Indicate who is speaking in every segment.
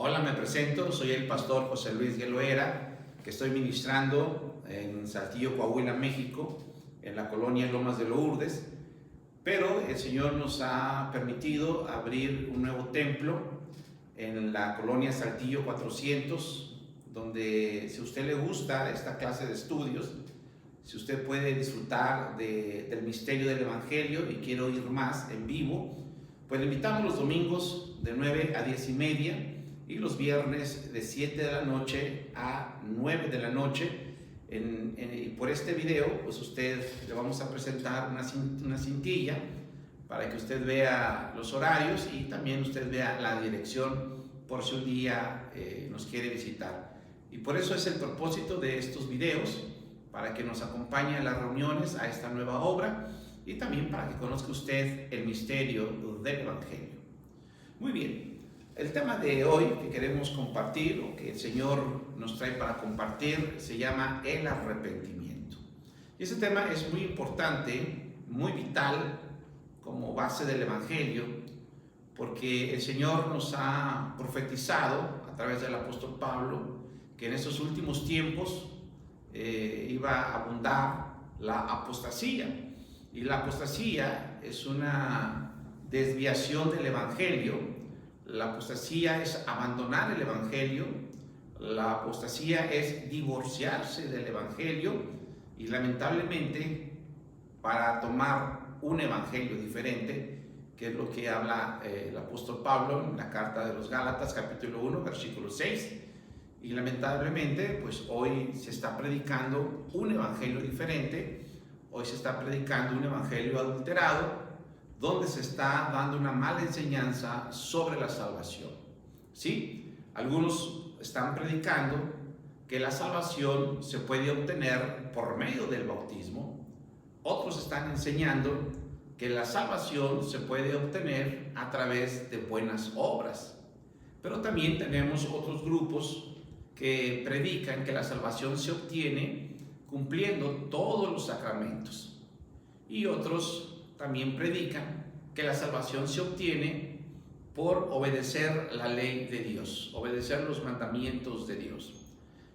Speaker 1: Hola, me presento, soy el pastor José Luis Gueloera, que estoy ministrando en Saltillo, Coahuila, México, en la colonia Lomas de Lourdes, pero el Señor nos ha permitido abrir un nuevo templo en la colonia Saltillo 400, donde si a usted le gusta esta clase de estudios, si usted puede disfrutar del misterio del Evangelio y quiere oír más en vivo, pues le invitamos los domingos de 9 a 10 y media y los viernes de 7 de la noche a 9 de la noche. Y por este video, pues usted le vamos a presentar una cintilla para que usted vea los horarios y también usted vea la dirección por si un día nos quiere visitar. Y por eso es el propósito de estos videos, para que nos acompañe a las reuniones, a esta nueva obra, y también para que conozca usted el misterio del Evangelio. Muy bien, el tema de hoy que queremos compartir, o que el Señor nos trae para compartir, se llama el arrepentimiento. Y ese tema es muy importante, muy vital, como base del Evangelio, porque el Señor nos ha profetizado a través del apóstol Pablo que en estos últimos tiempos iba a abundar la apostasía. Y la apostasía es una desviación del Evangelio. La apostasía es abandonar el Evangelio. La apostasía es divorciarse del Evangelio. Y lamentablemente, para tomar un Evangelio diferente, que es lo que habla el apóstol Pablo en la carta de los Gálatas, capítulo 1, versículo 6. Y lamentablemente, pues hoy se está predicando un evangelio diferente, hoy se está predicando un evangelio adulterado, donde se está dando una mala enseñanza sobre la salvación. ¿Sí? Algunos están predicando que la salvación se puede obtener por medio del bautismo, otros están enseñando que la salvación se puede obtener a través de buenas obras. Pero también tenemos otros grupos que predican que la salvación se obtiene cumpliendo todos los sacramentos. Y otros también predican que la salvación se obtiene por obedecer la ley de Dios, obedecer los mandamientos de Dios.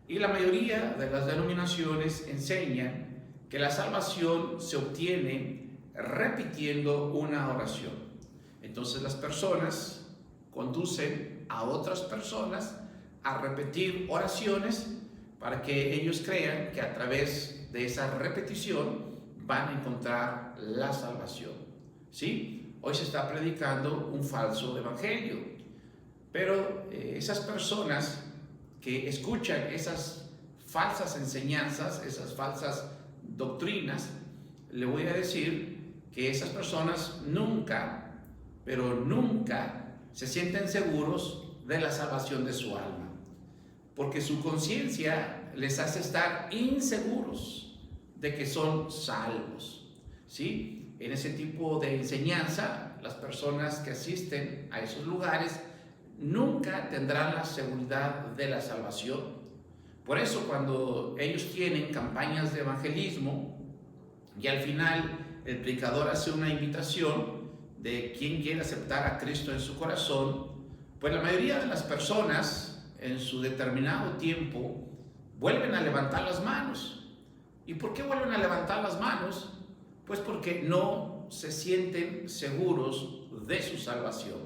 Speaker 1: Y la mayoría de las denominaciones enseñan que la salvación se obtiene repitiendo una oración. Entonces las personas conducen a otras personas a repetir oraciones para que ellos crean que a través de esa repetición van a encontrar la salvación. ¿Sí? Hoy se está predicando un falso evangelio, pero esas personas que escuchan esas falsas enseñanzas, esas falsas doctrinas, le voy a decir que esas personas nunca, pero nunca se sienten seguros de la salvación de su alma, porque su conciencia les hace estar inseguros de que son salvos. ¿Sí? En ese tipo de enseñanza, las personas que asisten a esos lugares nunca tendrán la seguridad de la salvación. Por eso, cuando ellos tienen campañas de evangelismo y al final el predicador hace una invitación de quien quiere aceptar a Cristo en su corazón, pues la mayoría de las personas en su determinado tiempo vuelven a levantar las manos. ¿Y por qué vuelven a levantar las manos? Pues porque no se sienten seguros de su salvación.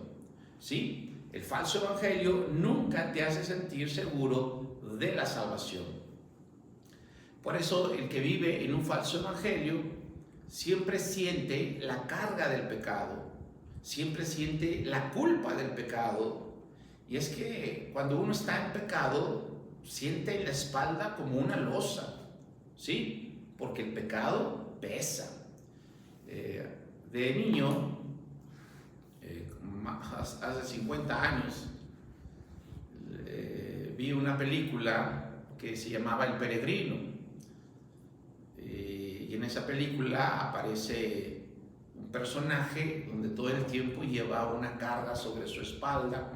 Speaker 1: ¿Sí? El falso evangelio nunca te hace sentir seguro de la salvación. Por eso el que vive en un falso evangelio siempre siente la carga del pecado, siempre siente la culpa del pecado. Y es que cuando uno está en pecado, siente la espalda como una losa, ¿sí? Porque el pecado pesa. De niño, hace 50 años, vi una película que se llamaba El Peregrino. Y en esa película aparece un personaje donde todo el tiempo lleva una carga sobre su espalda.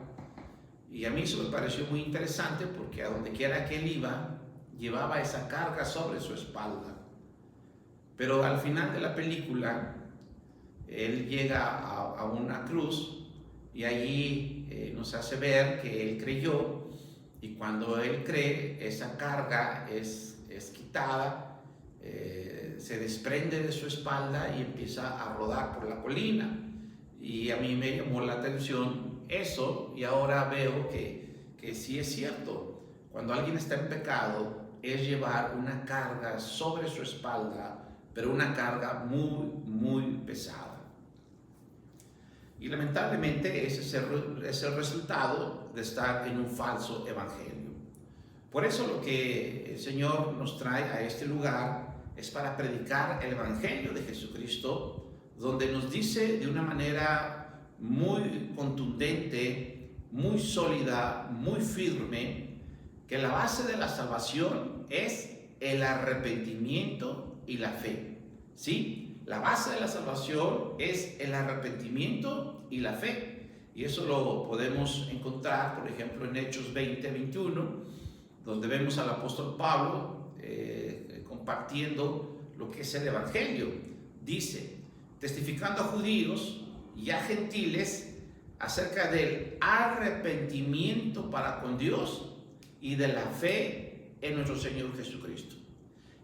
Speaker 1: Y a mí eso me pareció muy interesante porque a donde quiera que él iba, llevaba esa carga sobre su espalda. Pero al final de la película, él llega a una cruz y allí nos hace ver que Él creyó, y cuando Él cree, esa carga es quitada, se desprende de su espalda y empieza a rodar por la colina. Y a mí me llamó la atención eso, y ahora veo que sí es cierto. Cuando alguien está en pecado, es llevar una carga sobre su espalda, pero una carga muy, muy pesada. Y lamentablemente ese es el resultado de estar en un falso evangelio. Por eso lo que el Señor nos trae a este lugar es para predicar el evangelio de Jesucristo, donde nos dice de una manera muy contundente, muy sólida, muy firme, que la base de la salvación es el arrepentimiento y la fe. ¿Sí? La base de la salvación es el arrepentimiento y la fe. Y eso lo podemos encontrar, por ejemplo, en Hechos 20, 21, donde vemos al apóstol Pablo compartiendo lo que es el evangelio. Dice, testificando a judíos y a gentiles acerca del arrepentimiento para con Dios y de la fe en nuestro Señor Jesucristo.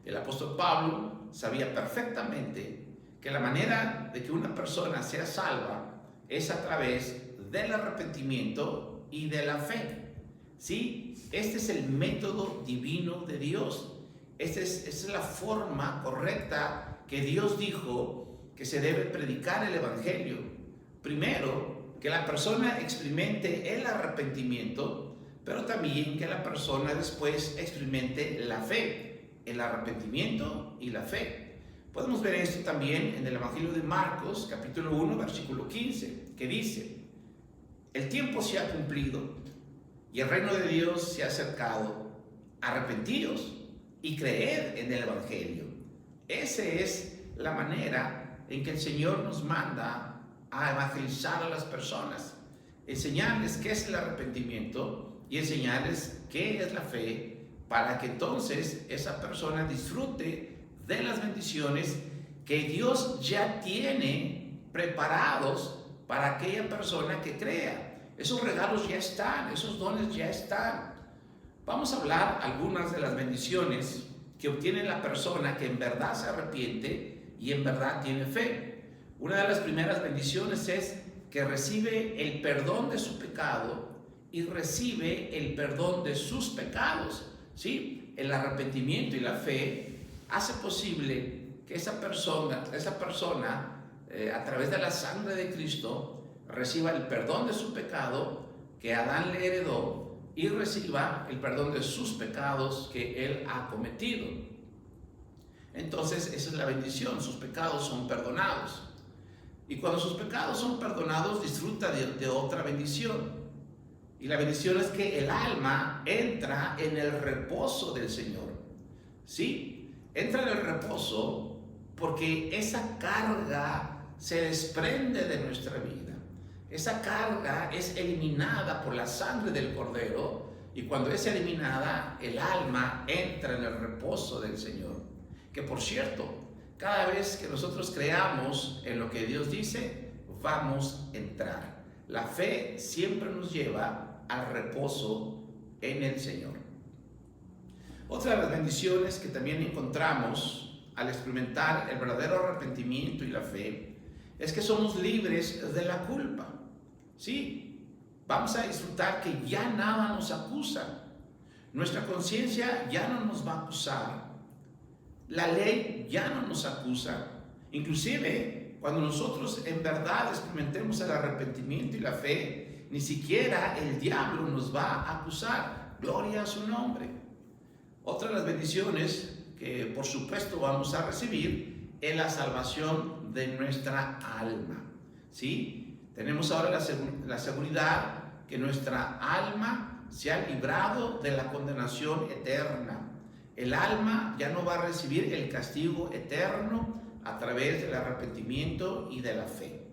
Speaker 1: El apóstol Pablo sabía perfectamente que la manera de que una persona sea salva es a través del arrepentimiento y de la fe. ¿Sí? Este es el método divino de Dios. Esta es la forma correcta que Dios dijo que se debe predicar el evangelio. Primero, que la persona experimente el arrepentimiento, pero también que la persona después experimente la fe, el arrepentimiento y la fe. Podemos ver esto también en el Evangelio de Marcos, capítulo 1, versículo 15, que dice, el tiempo se ha cumplido y el reino de Dios se ha acercado. Arrepentíos y creed en el Evangelio. Esa es la manera en que el Señor nos manda a evangelizar a las personas, enseñarles qué es el arrepentimiento y enseñarles qué es la fe, para que entonces esa persona disfrute de las bendiciones que Dios ya tiene preparados para aquella persona que crea. Esos regalos ya están, esos dones ya están. Vamos a hablar algunas de las bendiciones que obtiene la persona que en verdad se arrepiente y en verdad tiene fe. Una de las primeras bendiciones es que recibe el perdón de su pecado y recibe el perdón de sus pecados. ¿Sí? El arrepentimiento y la fe hace posible que esa persona a través de la sangre de Cristo reciba el perdón de su pecado que Adán le heredó y reciba el perdón de sus pecados que él ha cometido. Entonces esa es la bendición, sus pecados son perdonados. Y cuando sus pecados son perdonados, disfruta de otra bendición. Y la bendición es que el alma entra en el reposo del Señor. ¿Sí? Entra en el reposo porque esa carga se desprende de nuestra vida. Esa carga es eliminada por la sangre del Cordero, y cuando es eliminada, el alma entra en el reposo del Señor. Que por cierto, cada vez que nosotros creamos en lo que Dios dice, vamos a entrar. La fe siempre nos lleva al reposo en el Señor. Otra de las bendiciones que también encontramos al experimentar el verdadero arrepentimiento y la fe es que somos libres de la culpa. Sí, vamos a disfrutar que ya nada nos acusa. Nuestra conciencia ya no nos va a acusar. La ley ya no nos acusa. Inclusive, cuando nosotros en verdad experimentemos el arrepentimiento y la fe, ni siquiera el diablo nos va a acusar. Gloria a su nombre. Otra de las bendiciones que por supuesto vamos a recibir es la salvación de nuestra alma. ¿Sí? Tenemos ahora la seguridad que nuestra alma se ha librado de la condenación eterna. El alma ya no va a recibir el castigo eterno a través del arrepentimiento y de la fe.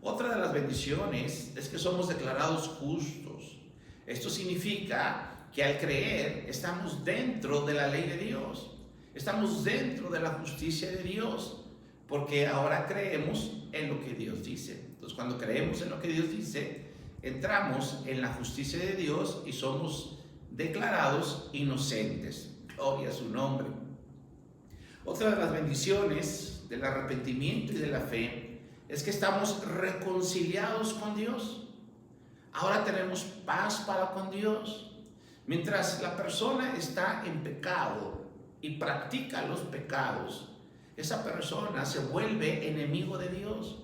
Speaker 1: Otra de las bendiciones es que somos declarados justos. Esto significa que al creer estamos dentro de la ley de Dios. Estamos dentro de la justicia de Dios, porque ahora creemos en lo que Dios dice. Entonces, cuando creemos en lo que Dios dice, entramos en la justicia de Dios y somos declarados inocentes. Gloria a su nombre. Otra de las bendiciones del arrepentimiento y de la fe es que estamos reconciliados con Dios. Ahora tenemos paz para con Dios. Mientras la persona está en pecado y practica los pecados, esa persona se vuelve enemigo de Dios.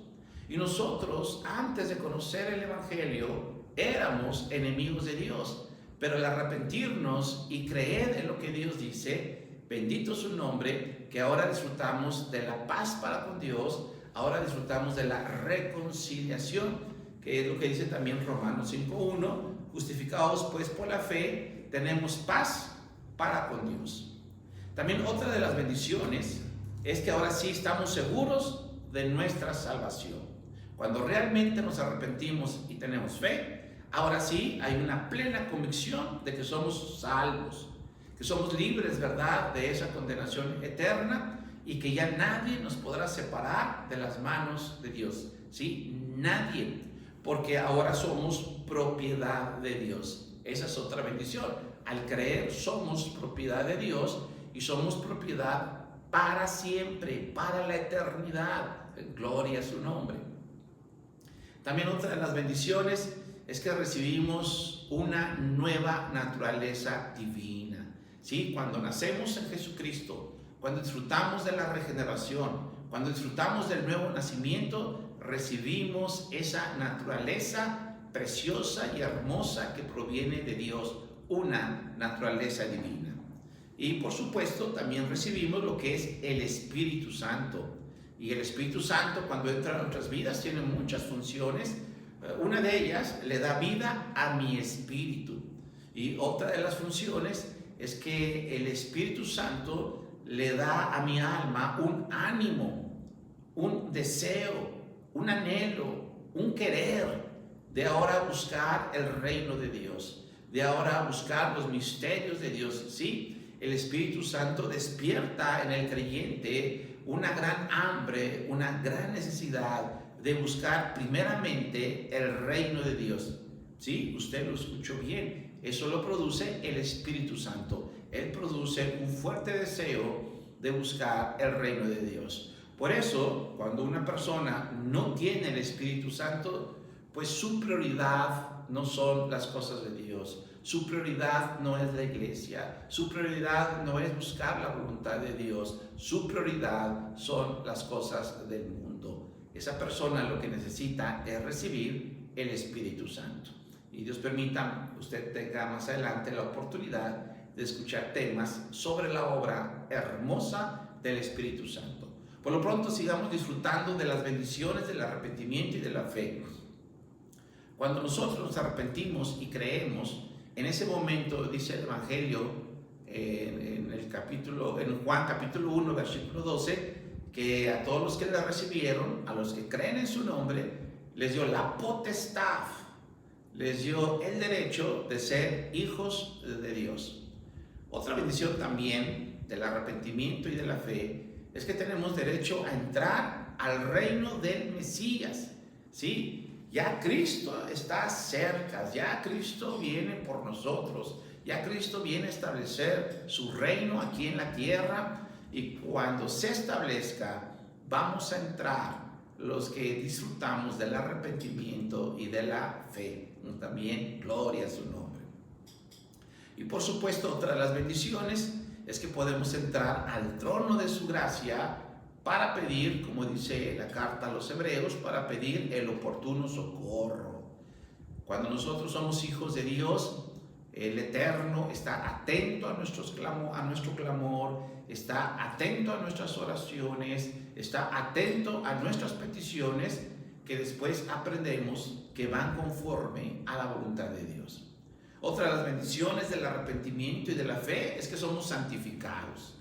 Speaker 1: Y nosotros, antes de conocer el Evangelio, éramos enemigos de Dios. Pero al arrepentirnos y creer en lo que Dios dice, bendito su nombre, que ahora disfrutamos de la paz para con Dios, ahora disfrutamos de la reconciliación, que es lo que dice también Romanos 5:1, justificados pues por la fe, tenemos paz para con Dios. También otra de las bendiciones es que ahora sí estamos seguros de nuestra salvación. Cuando realmente nos arrepentimos y tenemos fe, ahora sí hay una plena convicción de que somos salvos, que somos libres, ¿verdad?, de esa condenación eterna y que ya nadie nos podrá separar de las manos de Dios. ¿Sí? Nadie, porque ahora somos propiedad de Dios. Esa es otra bendición. Al creer somos propiedad de Dios y somos propiedad para siempre, para la eternidad. Gloria a su nombre. También otra de las bendiciones es que recibimos una nueva naturaleza divina. ¿Sí? Cuando nacemos en Jesucristo, cuando disfrutamos de la regeneración, cuando disfrutamos del nuevo nacimiento, recibimos esa naturaleza preciosa y hermosa que proviene de Dios, una naturaleza divina. Y por supuesto también recibimos lo que es el Espíritu Santo. Y el Espíritu Santo, cuando entra en nuestras vidas, tiene muchas funciones. Una de ellas le da vida a mi espíritu. Y otra de las funciones es que el Espíritu Santo le da a mi alma un ánimo, un deseo, un anhelo, un querer de ahora buscar el reino de Dios, de ahora buscar los misterios de Dios. Sí, el Espíritu Santo despierta en el creyente una gran hambre, una gran necesidad de buscar primeramente el reino de Dios. Sí, usted lo escuchó bien. Eso lo produce el Espíritu Santo. Él produce un fuerte deseo de buscar el reino de Dios. Por eso, cuando una persona no tiene el Espíritu Santo, pues su prioridad no son las cosas de Dios. Su prioridad no es la iglesia. Su prioridad no es buscar la voluntad de Dios. Su prioridad son las cosas del mundo. Esa persona lo que necesita es recibir el Espíritu Santo. Y Dios permita, usted tenga más adelante la oportunidad de escuchar temas sobre la obra hermosa del Espíritu Santo. Por lo pronto, sigamos disfrutando de las bendiciones del arrepentimiento y de la fe. Cuando nosotros nos arrepentimos y creemos, en ese momento, dice el Evangelio en Juan capítulo 1, versículo 12, que a todos los que le recibieron, a los que creen en su nombre, les dio la potestad, les dio el derecho de ser hijos de Dios. Otra bendición también del arrepentimiento y de la fe es que tenemos derecho a entrar al reino del Mesías. ¿Sí? Ya Cristo está cerca, ya Cristo viene por nosotros, ya Cristo viene a establecer su reino aquí en la tierra, y cuando se establezca vamos a entrar los que disfrutamos del arrepentimiento y de la fe. También gloria a su nombre. Y por supuesto, otra de las bendiciones es que podemos entrar al trono de su gracia para pedir, como dice la carta a los Hebreos, para pedir el oportuno socorro. Cuando nosotros somos hijos de Dios, el Eterno está atento a nuestro clamor, está atento a nuestras oraciones, está atento a nuestras peticiones, que después aprendemos que van conforme a la voluntad de Dios. Otra de las bendiciones del arrepentimiento y de la fe es que somos santificados.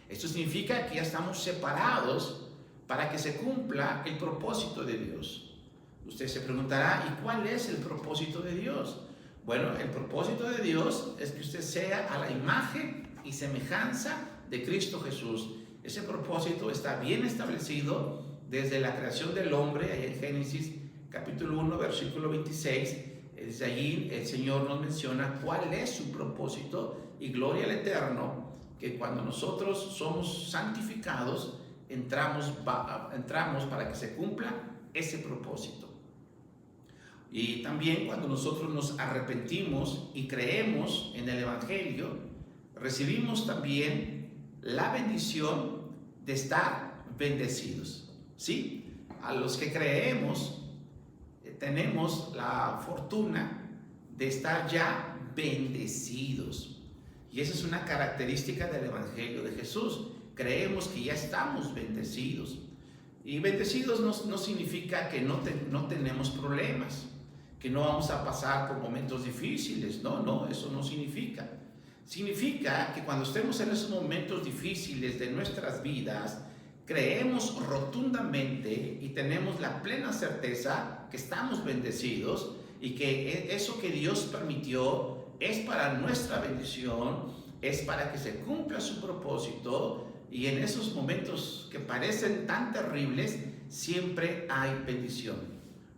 Speaker 1: Esto significa que ya estamos separados para que se cumpla el propósito de Dios. Usted se preguntará, ¿y cuál es el propósito de Dios? Bueno, el propósito de Dios es que usted sea a la imagen y semejanza de Cristo Jesús. Ese propósito está bien establecido desde la creación del hombre, ahí en Génesis capítulo 1, versículo 26. Desde allí el Señor nos menciona cuál es su propósito, y gloria al Eterno, que cuando nosotros somos santificados, entramos para que se cumpla ese propósito. Y también cuando nosotros nos arrepentimos y creemos en el Evangelio, recibimos también la bendición de estar bendecidos. ¿Sí? A los que creemos, tenemos la fortuna de estar ya bendecidos. Y esa es una característica del Evangelio de Jesús. Creemos que ya estamos bendecidos. Y bendecidos no significa que no tenemos problemas, que no vamos a pasar por momentos difíciles. No, eso no significa. Significa que cuando estemos en esos momentos difíciles de nuestras vidas, creemos rotundamente y tenemos la plena certeza que estamos bendecidos y que eso que Dios permitió es para nuestra bendición, es para que se cumpla su propósito, y en esos momentos que parecen tan terribles, siempre hay bendición.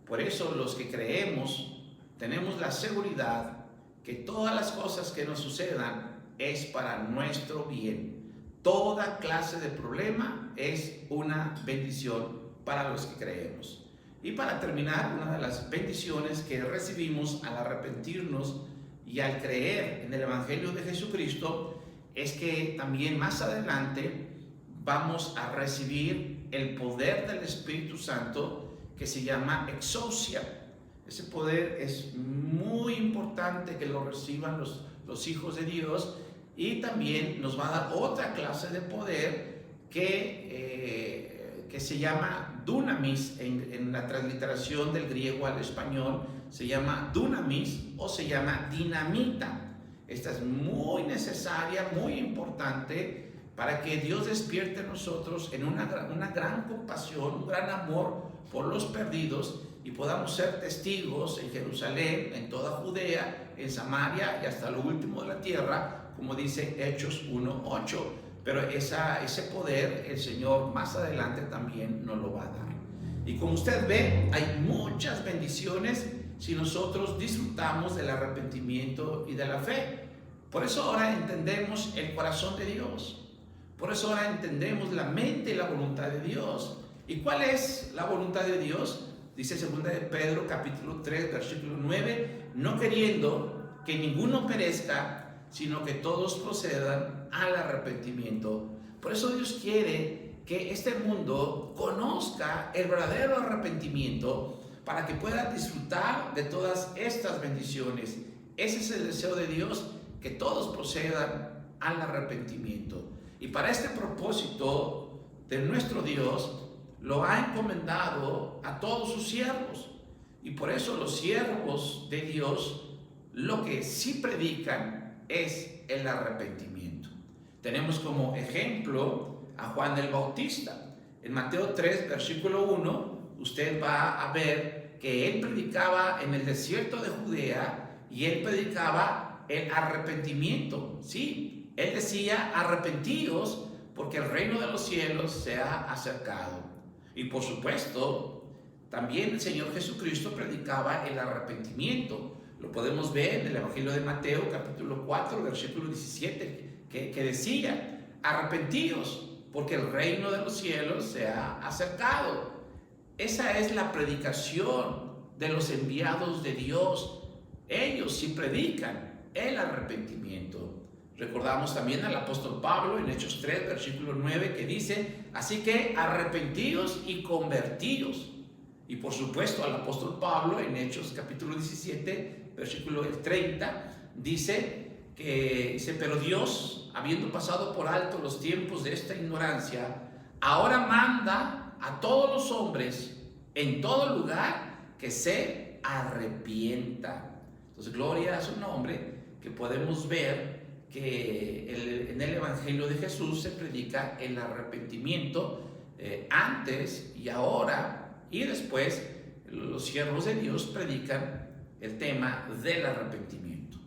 Speaker 1: Por eso los que creemos tenemos la seguridad que todas las cosas que nos sucedan es para nuestro bien. Toda clase de problema es una bendición para los que creemos. Y para terminar, una de las bendiciones que recibimos al arrepentirnos y al creer en el Evangelio de Jesucristo es que también más adelante vamos a recibir el poder del Espíritu Santo, que se llama exousia. Ese poder es muy importante que lo reciban los hijos de Dios, y también nos va a dar otra clase de poder que se llama dunamis. En la transliteración del griego al español se llama dunamis o se llama dinamita. Esta es muy necesaria, muy importante, para que Dios despierte en nosotros en una gran compasión, un gran amor por los perdidos, y podamos ser testigos en Jerusalén, en toda Judea, en Samaria y hasta lo último de la tierra, como dice Hechos 1:8. Pero ese poder el Señor más adelante también nos lo va a dar. Y como usted ve, hay muchas bendiciones si nosotros disfrutamos del arrepentimiento y de la fe. Por eso ahora entendemos el corazón de Dios. Por eso ahora entendemos la mente y la voluntad de Dios. ¿Y cuál es la voluntad de Dios? Dice 2 de Pedro capítulo 3 versículo 9: no queriendo que ninguno perezca, sino que todos procedan al arrepentimiento. Por eso Dios quiere que este mundo conozca el verdadero arrepentimiento, para que pueda disfrutar de todas estas bendiciones. Ese es el deseo de Dios, que todos procedan al arrepentimiento. Y para este propósito de nuestro Dios, lo ha encomendado a todos sus siervos. Y por eso los siervos de Dios lo que sí predican es el arrepentimiento. Tenemos como ejemplo a Juan el Bautista. En Mateo 3 versículo 1 usted va a ver que él predicaba en el desierto de Judea, y él predicaba el arrepentimiento. Sí, él decía: arrepentíos, porque el reino de los cielos se ha acercado. Y por supuesto, también el Señor Jesucristo predicaba el arrepentimiento. Lo podemos ver en el Evangelio de Mateo capítulo 4 versículo 17, que decía: arrepentíos, porque el reino de los cielos se ha acercado. Esa es la predicación de los enviados de Dios. Ellos sí predican el arrepentimiento. Recordamos también al apóstol Pablo en Hechos 3 versículo 9, que dice: así que arrepentíos y convertíos. Y por supuesto al apóstol Pablo en Hechos capítulo 17 versículo 30 dice: pero Dios, habiendo pasado por alto los tiempos de esta ignorancia, ahora manda a todos los hombres en todo lugar que se arrepientan. Entonces, gloria a su nombre, que podemos ver que en el Evangelio de Jesús se predica el arrepentimiento antes y ahora, y después los siervos de Dios predican el tema del arrepentimiento.